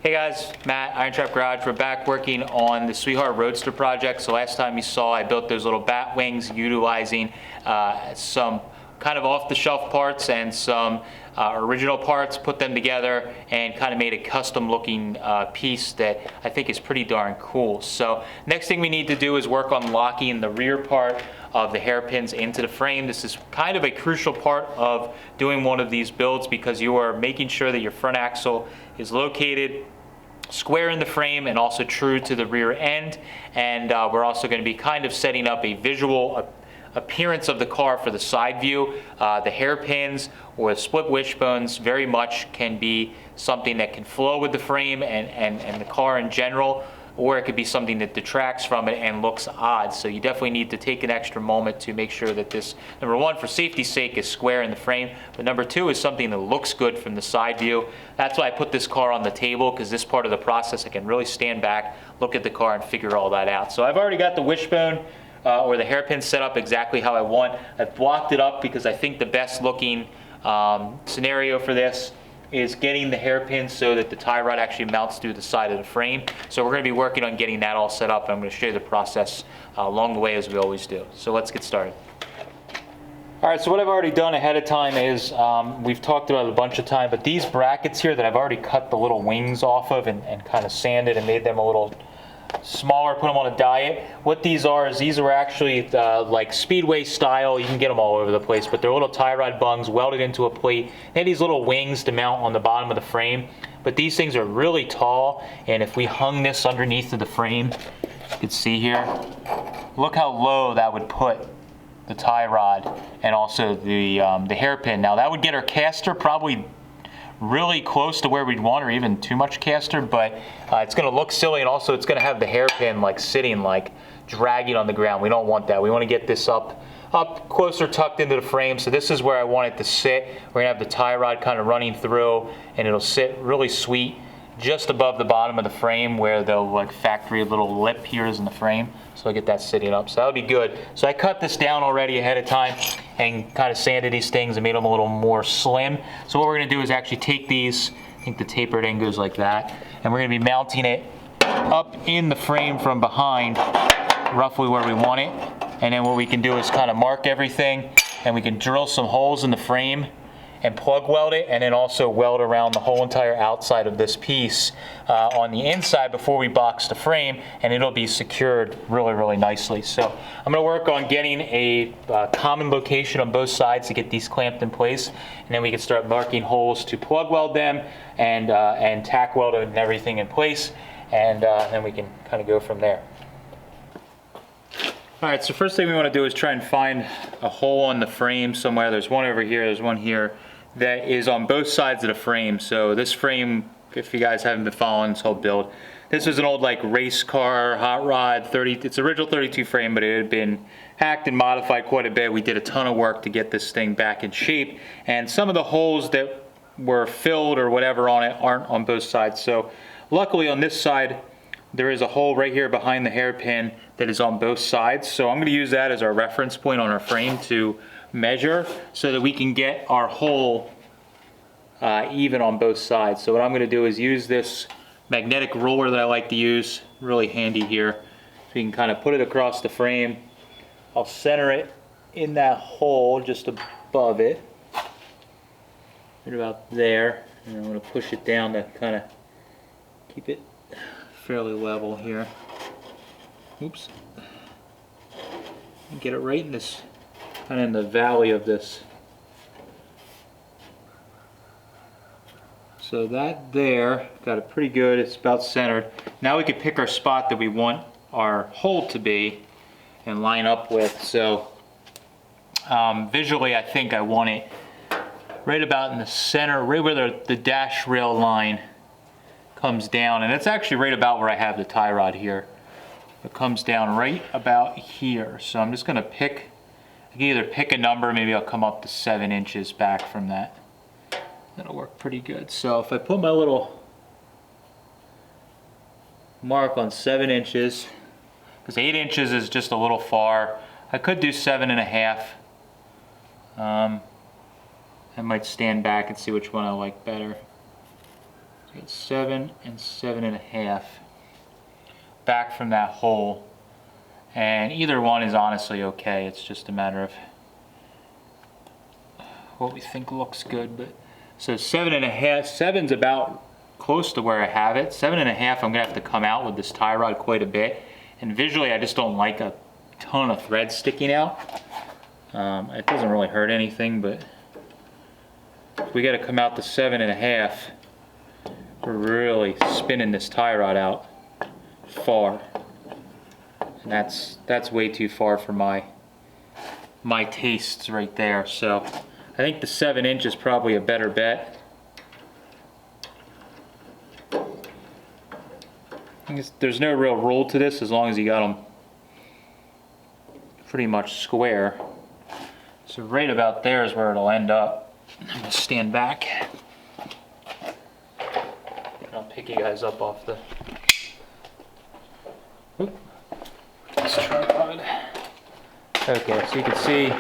Hey guys, Matt, IronTrap Garage. We're back working on the Sweet Heart Roadster project. So last time you saw, I built those little bat wings utilizing some kind of off-the-shelf parts and some original parts, put them together and kind of made a custom looking piece that I think is pretty darn cool. So next thing we need to do is work on locking the rear part of the hairpins into the frame. This is kind of a crucial part of doing one of these builds because you are making sure that your front axle is located square in the frame and also true to the rear end. And we're also going to be kind of setting up a visual appearance of the car for the side view. The hairpins or split wishbones very much can be something that can flow with the frame and the car in general, or it could be something that detracts from it and looks odd. So you definitely need to take an extra moment to make sure that this, number one, for safety's sake, is square in the frame, but number two is something that looks good from the side view. That's why I put this car on the table, because this part of the process I can really stand back, look at the car, and figure all that out. So I've already got the wishbone or the hairpin set up exactly how I want. I've blocked it up because I think the best looking scenario for this is getting the hairpin so that the tie rod actually mounts through the side of the frame. So we're going to be working on getting that all set up. I'm going to show you the process along the way as we always do. So let's get started. All right, so what I've already done ahead of time is, we've talked about it a bunch of times, but these brackets here that I've already cut the little wings off of and kind of sanded and made them a little smaller, put them on a diet. What these are is these are actually like Speedway style. You can get them all over the place, but they're little tie rod bungs welded into a plate. They have these little wings to mount on the bottom of the frame, but these things are really tall, and if we hung this underneath of the frame, you can see here, look how low that would put the tie rod and also the hairpin. Now that would get our caster probably really close to where we'd want, or even too much caster, but it's going to look silly, and also it's going to have the hairpin like sitting, like dragging on the ground. We don't want that. We want to get this up closer, tucked into the frame. So this is where I want it to sit. We're going to have the tie rod kind of running through, and it'll sit really sweet just above the bottom of the frame where the like factory little lip here is in the frame. So I get that sitting up. So that'll be good. So I cut this down already ahead of time and kind of sanded these things and made them a little more slim. So what we're going to do is actually take these, I think the tapered end goes like that, and we're going to be mounting it up in the frame from behind, roughly where we want it. And then what we can do is kind of mark everything, and we can drill some holes in the frame and plug weld it, and then also weld around the whole entire outside of this piece on the inside before we box the frame, and it'll be secured really, really nicely. So I'm going to work on getting a common location on both sides to get these clamped in place, and then we can start marking holes to plug weld them and tack weld and everything in place, and then we can kind of go from there. All right, so first thing we want to do is try and find a hole in the frame somewhere. There's one over here, there's one here, that is on both sides of the frame. So this frame, if you guys haven't been following this whole build, this was an old like race car, hot rod, it's original 32 frame, but it had been hacked and modified quite a bit. We did a ton of work to get this thing back in shape, and some of the holes that were filled or whatever on it aren't on both sides. So luckily on this side, there is a hole right here behind the hairpin that is on both sides. So I'm going to use that as our reference point on our frame to measure so that we can get our hole even on both sides. So what I'm going to do is use this magnetic ruler that I like to use, really handy here. So you can kind of put it across the frame. I'll center it in that hole just above it, right about there, and I'm going to push it down to kind of keep it fairly level here. Oops. And get it right in this, kind of in the valley of this. So that there, got it pretty good, it's about centered. Now we can pick our spot that we want our hole to be and line up with. So visually I think I want it right about in the center, right where the dash rail line comes down, and it's actually right about where I have the tie rod here. It comes down right about here. So I'm just going to pick, I can either pick a number, maybe I'll come up to 7 inches back from that. That'll work pretty good. So if I put my little mark on 7 inches, because 8 inches is just a little far, I could do 7.5. I might stand back and see which one I like better. It's 7 and 7.5 back from that hole, and either one is honestly okay. It's just a matter of what we think looks good. But so 7.5, 7's about close to where I have it. 7.5, I'm gonna have to come out with this tie rod quite a bit, and visually I just don't like a ton of thread sticking out. It doesn't really hurt anything, but we got to come out to 7.5. We're really spinning this tie rod out far, and that's way too far for my tastes right there. So I think the 7" is probably a better bet. There's no real rule to this as long as you got them pretty much square. So right about there is where it'll end up. I'm gonna stand back. And I'll pick you guys up off the this tripod. Okay, so you can see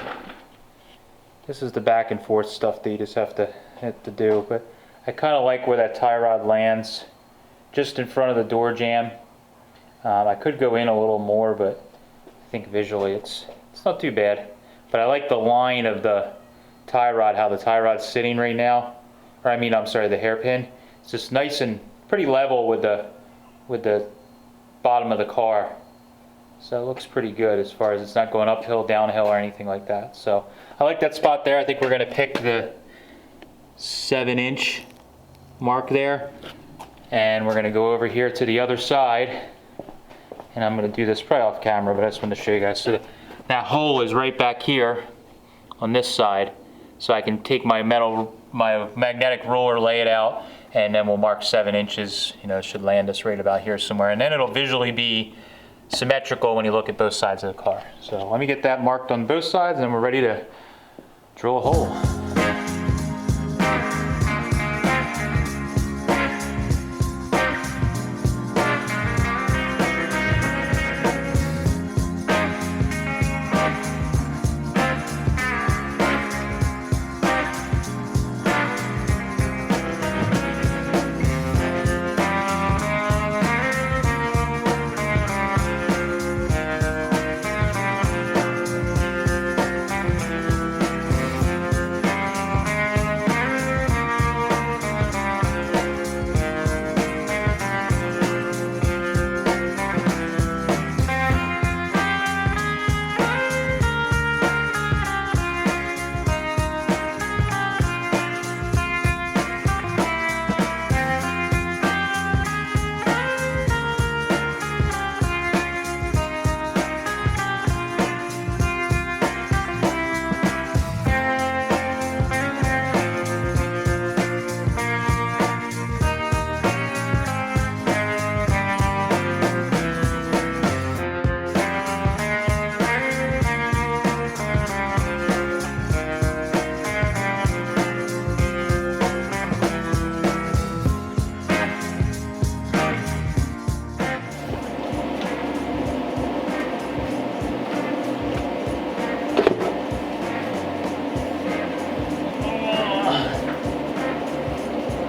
this is the back and forth stuff that you just have to do. But I kind of like where that tie rod lands, just in front of the door jamb. I could go in a little more, but I think visually it's not too bad. But I like the line of the tie rod, how the tie rod's sitting right now. Or I mean, I'm sorry, the hairpin. It's just nice and pretty level with the bottom of the car. So it looks pretty good as far as it's not going uphill, downhill, or anything like that. So I like that spot there. I think we're gonna pick the 7" mark there. And we're gonna go over here to the other side. And I'm gonna do this probably off camera, but I just wanted to show you guys. So that hole is right back here on this side. So I can take my magnetic ruler, lay it out, and then we'll mark 7". You know, it should land us right about here somewhere. And then it'll visually be symmetrical when you look at both sides of the car. So let me get that marked on both sides, and then we're ready to drill a hole.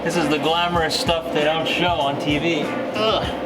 This is the glamorous stuff they don't show on TV. Ugh.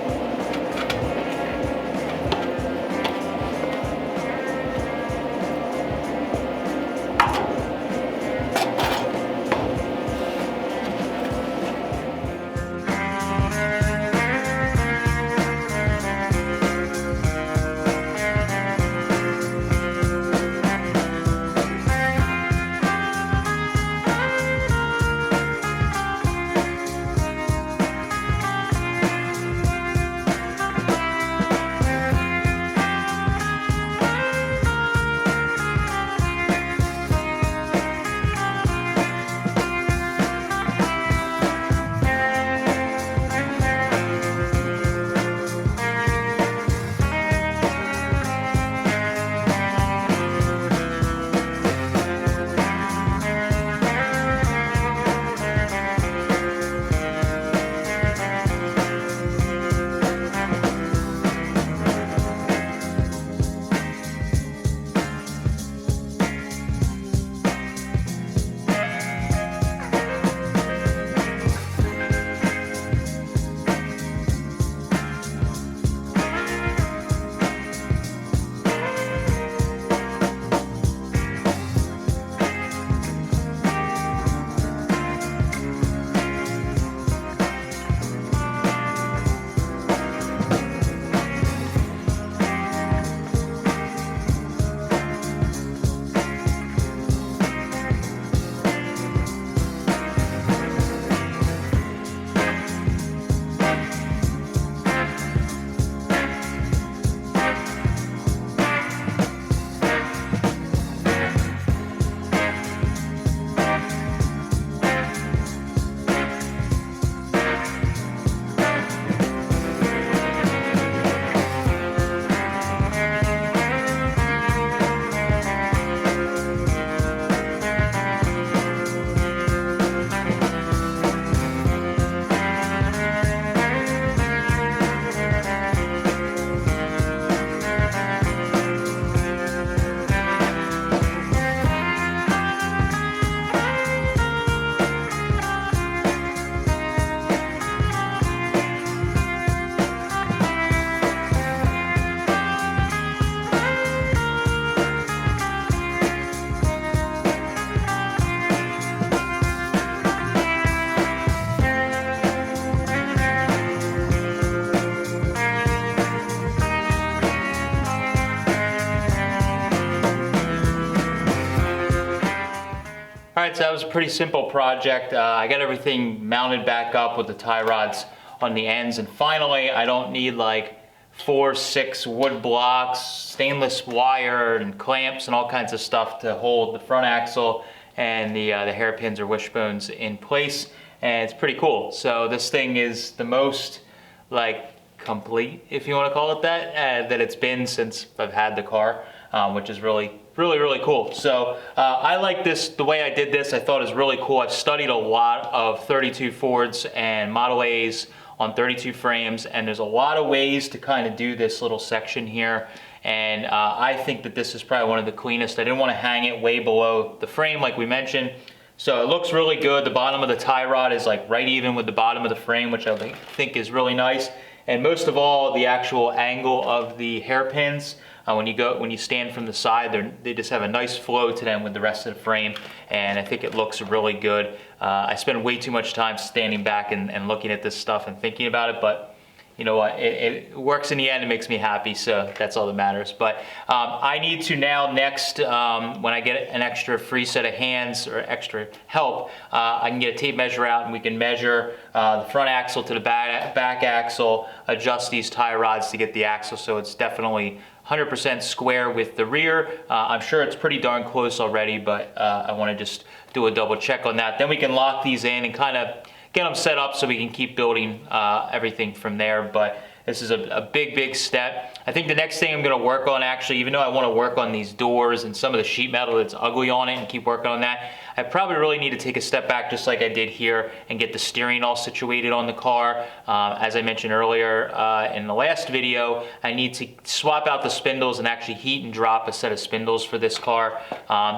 right, so that was a pretty simple project. I got everything mounted back up with the tie rods on the ends, and finally I don't need like 4, 6 wood blocks, stainless wire and clamps and all kinds of stuff to hold the front axle and the hairpins or wishbones in place, and it's pretty cool. So this thing is the most like complete, if you want to call it that, that it's been since I've had the car, which is really cool. So I like this, the way I did this, I thought is really cool. I've studied a lot of 32 Fords and Model A's on 32 frames, and there's a lot of ways to kind of do this little section here, and I think that this is probably one of the cleanest. I didn't want to hang it way below the frame like we mentioned, so it looks really good. The bottom of the tie rod is like right even with the bottom of the frame, which I think is really nice. And most of all, the actual angle of the hairpins, when you stand from the side, they just have a nice flow to them with the rest of the frame, and I think it looks really good. I spend way too much time standing back and looking at this stuff and thinking about it, but you know what, it works in the end. It makes me happy, so that's all that matters. But I need to now next, when I get an extra free set of hands or extra help, I can get a tape measure out and we can measure the front axle to the back axle, adjust these tie rods to get the axle so it's definitely 100% square with the rear. I'm sure it's pretty darn close already, but I want to just do a double check on that. Then we can lock these in and kind of get them set up so we can keep building everything from there. But this is a big step. I think the next thing I'm going to work on, actually, even though I want to work on these doors and some of the sheet metal that's ugly on it and keep working on that, I probably really need to take a step back just like I did here and get the steering all situated on the car. As I mentioned earlier in the last video, I need to swap out the spindles and actually heat and drop a set of spindles for this car.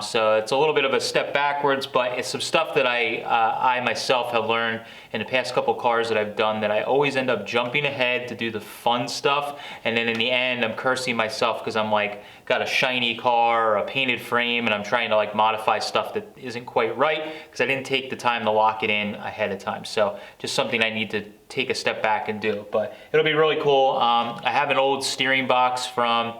So it's a little bit of a step backwards, but it's some stuff that I myself have learned in the past couple cars that I've done, that I always end up jumping ahead to do the fun stuff, and then in the end I'm cursing myself because I'm like got a shiny car or a painted frame and I'm trying to like modify stuff that isn't quite right because I didn't take the time to lock it in ahead of time. So just something I need to take a step back and do, but it'll be really cool. I have an old steering box from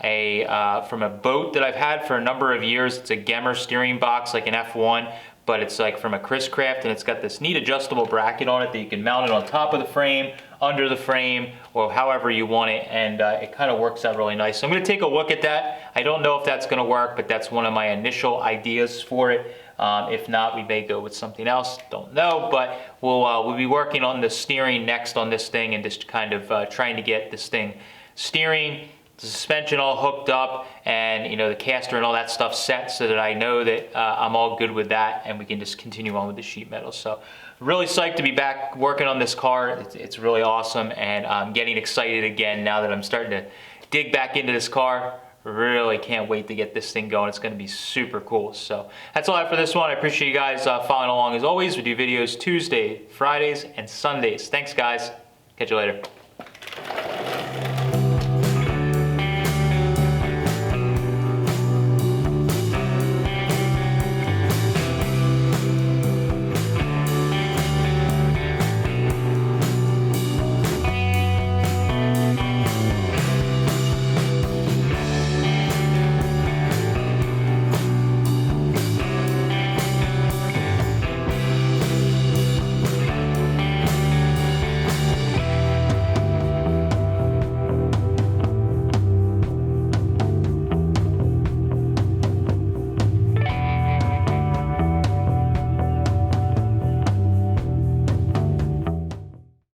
a boat that I've had for a number of years. It's a Gemmer steering box, like an F1, but it's like from a Chris Craft, and it's got this neat adjustable bracket on it that you can mount it on top of the frame, under the frame, or however you want it, and it kind of works out really nice. So I'm going to take a look at that. I don't know if that's going to work, but that's one of my initial ideas for it. If not, we may go with something else, don't know, but we'll be working on the steering next on this thing, and just kind of trying to get this thing steering, the suspension all hooked up, and you know, the caster and all that stuff set so that I know that I'm all good with that, and we can just continue on with the sheet metal. So really psyched to be back working on this car. It's really awesome, and I'm getting excited again now that I'm starting to dig back into this car. Really can't wait to get this thing going. It's going to be super cool. So that's all I have for this one. I appreciate you guys following along. As always, we do videos Tuesday, Fridays, and Sundays. Thanks guys. Catch you later.